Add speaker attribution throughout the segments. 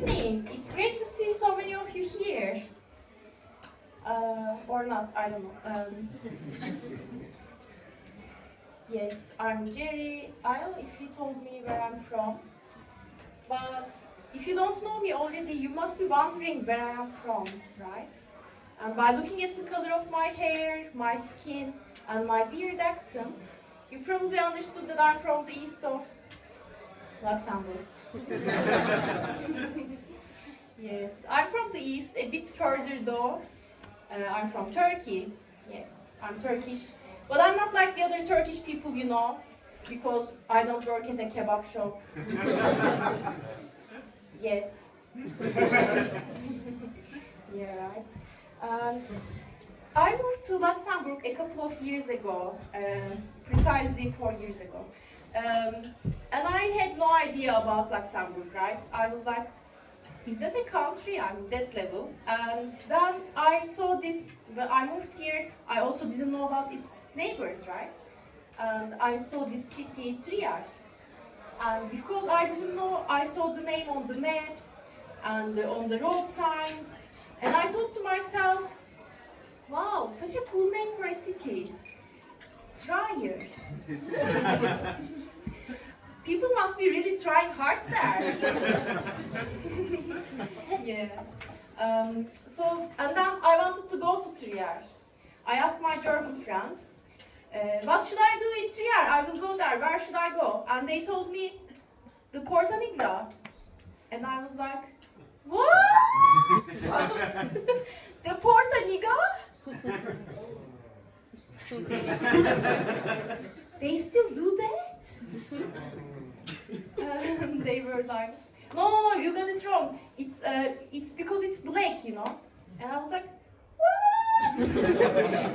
Speaker 1: evening. It's great to see so many of you here. Or not, I don't know. Yes, I'm Jerry. I don't know if he told me where I'm from. But if you don't know me already, you must be wondering where I am from, right? And by looking at the color of my hair, my skin, and my weird accent, you probably understood that I'm from the east of Luxembourg. Yes, I'm from the east, a bit further though. I'm from Turkey. Yes, I'm Turkish. But I'm not like the other Turkish people, you know, because I don't work at a kebab shop. Yet. Yeah, right. I moved to Luxembourg a couple of years ago, precisely 4 years ago. And I had no idea about Luxembourg, right? I was like, is that a country? I'm that level. And then I saw this, when I moved here, I also didn't know about its neighbors, right? And I saw this city, Trier. And because I didn't know, I saw the name on the maps and on the road signs. And I thought to myself, wow, such a cool name for a city. Trier. People must be really trying hard there. Yeah. And then I wanted to go to Trier. I asked my German friends, what should I do in Trier? I will go there. Where should I go? And they told me, the Porta Nigra. And I was like, what? The Porta Nigra? They still do that? They were like, no, you got it wrong. It's because it's black, you know. And I was like, what?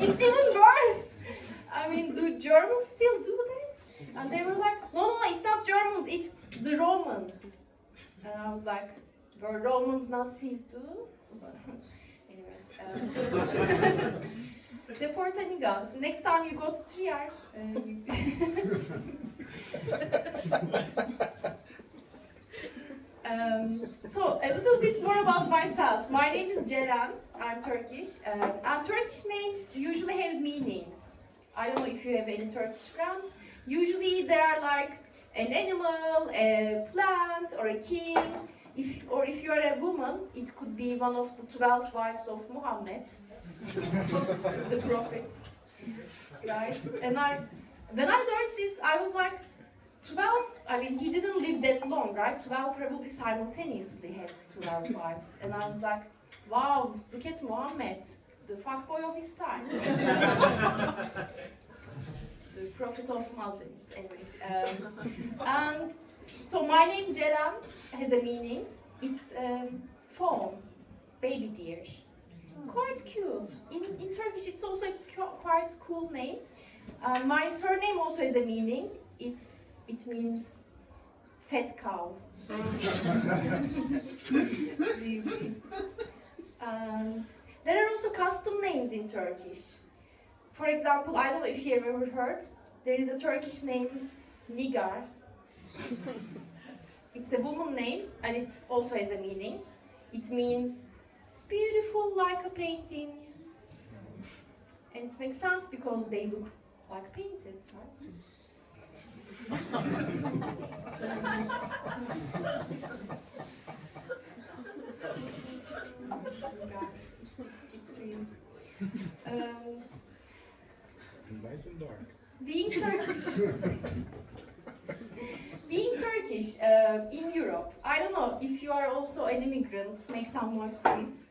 Speaker 1: It's even worse. I mean, do Germans still do that? And they were like, no, it's not Germans, it's the Romans. And I was like, were Romans Nazis too? Anyways. The Porta Nigra. Next time you go to Trier, so a little bit more about myself. My name is Ceren. I'm Turkish. And Turkish names usually have meanings. I don't know if you have any Turkish friends. Usually they are like an animal, a plant, or a king. If you are a woman, it could be one of the 12 wives of Muhammad. The prophet, right? And when I learned this, I was like, 12, I mean, he didn't live that long, right? 12 probably simultaneously had 12 wives. And I was like, wow, look at Muhammad, the fuckboy of his time. The prophet of Muslims, anyway. And so my name, Ceren, has a meaning. It's fawn, baby deer. Quite cute. In Turkish, it's also a quite cool name. My surname also has a meaning. It means fat cow. And there are also custom names in Turkish. For example, I don't know if you have ever heard, there is a Turkish name, Nigar. It's a woman name, and it also has a meaning. It means beautiful like a painting. And it makes sense because they look like painted, right? It's real.
Speaker 2: Nice and dark.
Speaker 1: Being Turkish in Europe, I don't know if you are also an immigrant. Make some noise, please.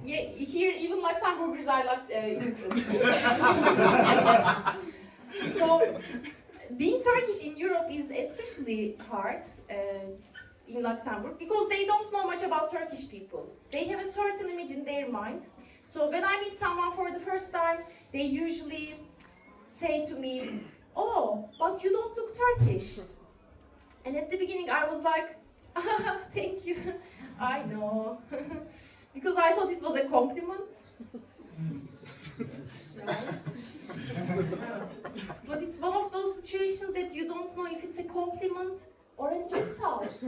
Speaker 1: Yeah, here even Luxembourgers are like immigrants. So, being Turkish in Europe is especially hard in Luxembourg because they don't know much about Turkish people. They have a certain image in their mind. So when I meet someone for the first time, they usually say to me, oh, but you don't look Turkish. And at the beginning I was like, thank you, I know. Because I thought it was a compliment. Right? But it's one of those situations that you don't know if it's a compliment or an insult.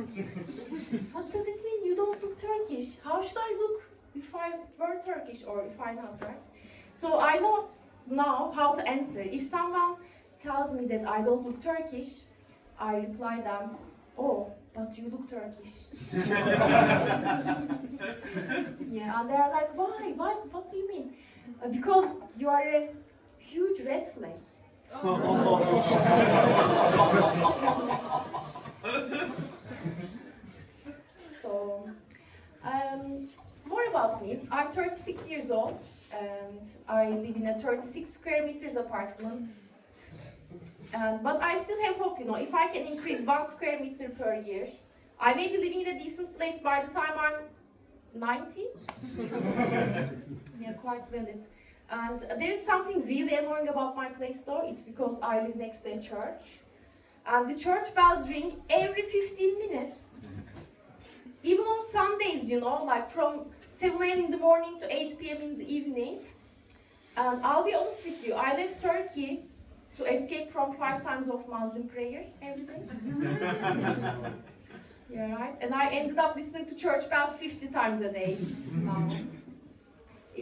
Speaker 1: What does it mean you don't look Turkish? How should I look if I were Turkish or if I'm not, right? So I know now how to answer. If someone tells me that I don't look Turkish, I reply them, oh, but you look Turkish. Yeah, and they're like, why? What do you mean? Because you are a huge red flag. So, more about me. I'm 36 years old and I live in a 36 square meters apartment. But I still have hope, you know, if I can increase 1 square meter per year, I may be living in a decent place by the time I'm 90. Yeah, quite valid. And there's something really annoying about my place though. It's because I live next to a church. And the church bells ring every 15 minutes. Even on Sundays, you know, like from 7 a.m. in the morning to 8 p.m. in the evening. And I'll be honest with you, I left Turkey to escape from 5 times of Muslim prayer every day. Yeah, right? And I ended up listening to church bells 50 times a day now.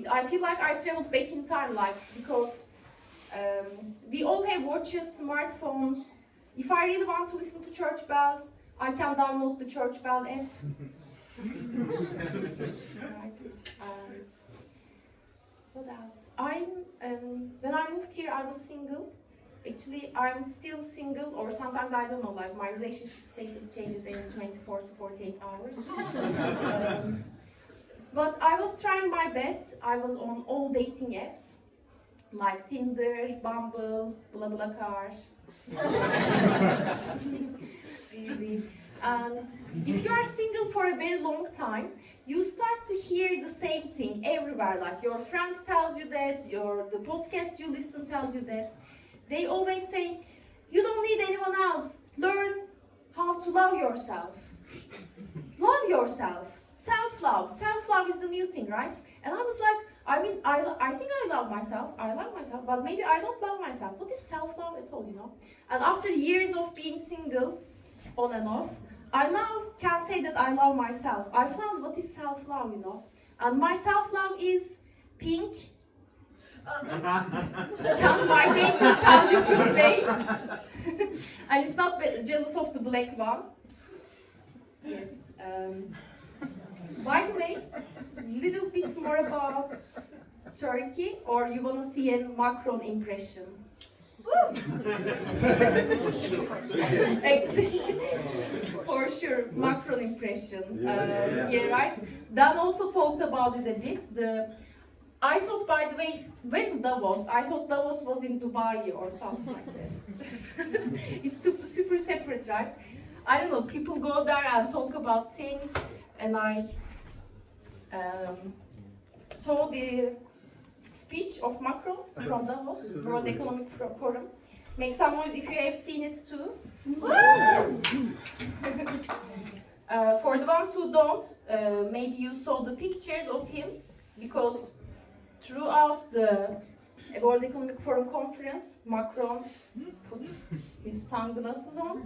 Speaker 1: I feel like I traveled back in time, like, because we all have watches, smartphones. If I really want to listen to church bells, I can download the church bell app. Right. And what else? When I moved here, I was single. Actually, I'm still single, or sometimes I don't know, like my relationship status changes every 24 to 48 hours. But I was trying my best. I was on all dating apps, like Tinder, Bumble, BlaBlaCar. Really. And if you are single for a very long time, you start to hear the same thing everywhere. Like your friends tells you that, the podcast you listen tells you that. They always say, you don't need anyone else. Learn how to love yourself. Love yourself. Self-love. Self-love is the new thing, right? And I was like, I think I love myself. I love myself, but maybe I don't love myself. What is self-love at all, you know? And after years of being single, on and off, I now can say that I love myself. I found what is self-love, you know? And my self-love is pink. Can migrate in 10 different ways. And it's not jealous of the black one. Yes. By the way, little bit more about Turkey, or you wanna see a Macron impression? For sure, Macron impression. Yeah, right. Dan also talked about it a bit. I thought, by the way, where is Davos? I thought Davos was in Dubai or something like that. It's super separate, right? I don't know, people go there and talk about things, and I saw the speech of Macron from Davos, World Economic Forum. Make some noise if you have seen it too. For the ones who don't, maybe you saw the pictures of him, because throughout the World Economic Forum conference, Macron put his sunglasses on.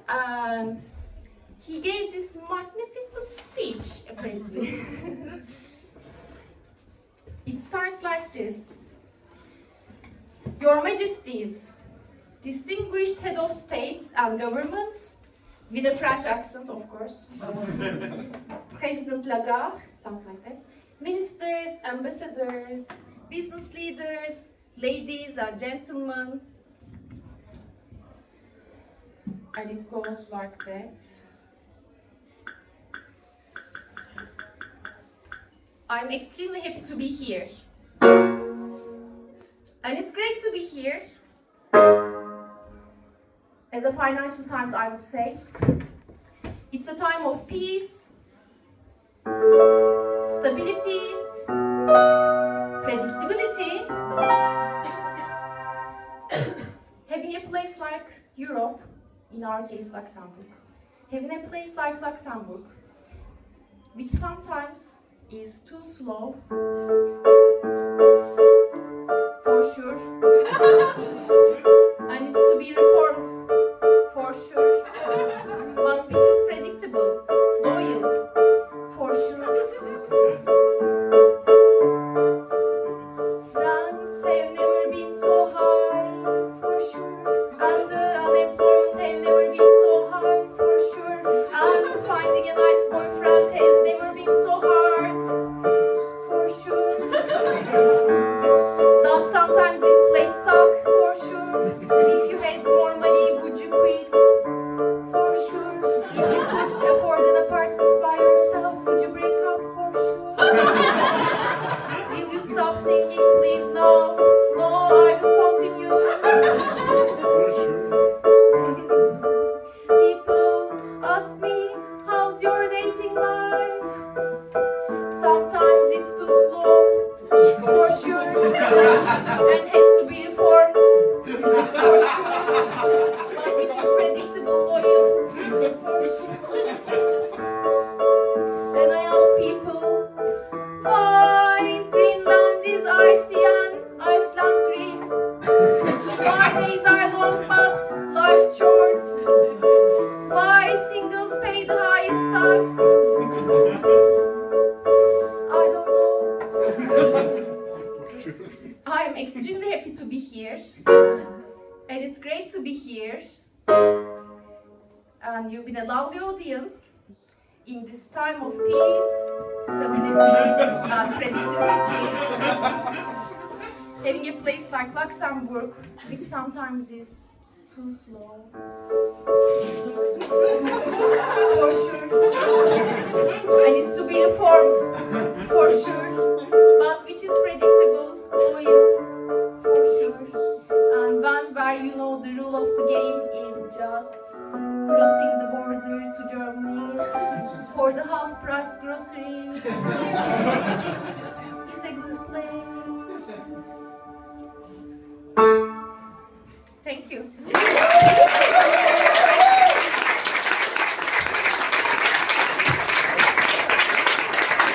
Speaker 1: And he gave this magnificent speech, apparently. It starts like this. Your Majesties, distinguished head of states and governments, with a French accent, of course, President Lagarde, something like that, ministers, ambassadors, business leaders, ladies and gentlemen, and it goes like that. I'm extremely happy to be here. And it's great to be here. As a Financial Times, I would say, it's a time of peace, stability, predictability. Having a place like Europe, in our case Luxembourg, having a place like Luxembourg, which sometimes is too slow, for sure. please no, no, I will continue.
Speaker 2: For sure.
Speaker 1: People ask me, how's your dating life? Sometimes it's too slow, for sure, and has to be reformed, for sure, but which is predictable, loyal, for sure. And I ask people, why Greenland is icy and Iceland green? Why days are long but life's short? Why singles pay the highest tax? I don't know.
Speaker 2: For sure.
Speaker 1: I am extremely happy to be here. And it's great to be here. And you've been a lovely audience in this time of peace, stability, and predictability. Having a place like Luxembourg, which sometimes is too slow. For sure. And it's to be reformed, for sure. But which is predictable, loyal, for sure. And where you know the rule of the game is just crossing the border to Germany for the half-priced grocery.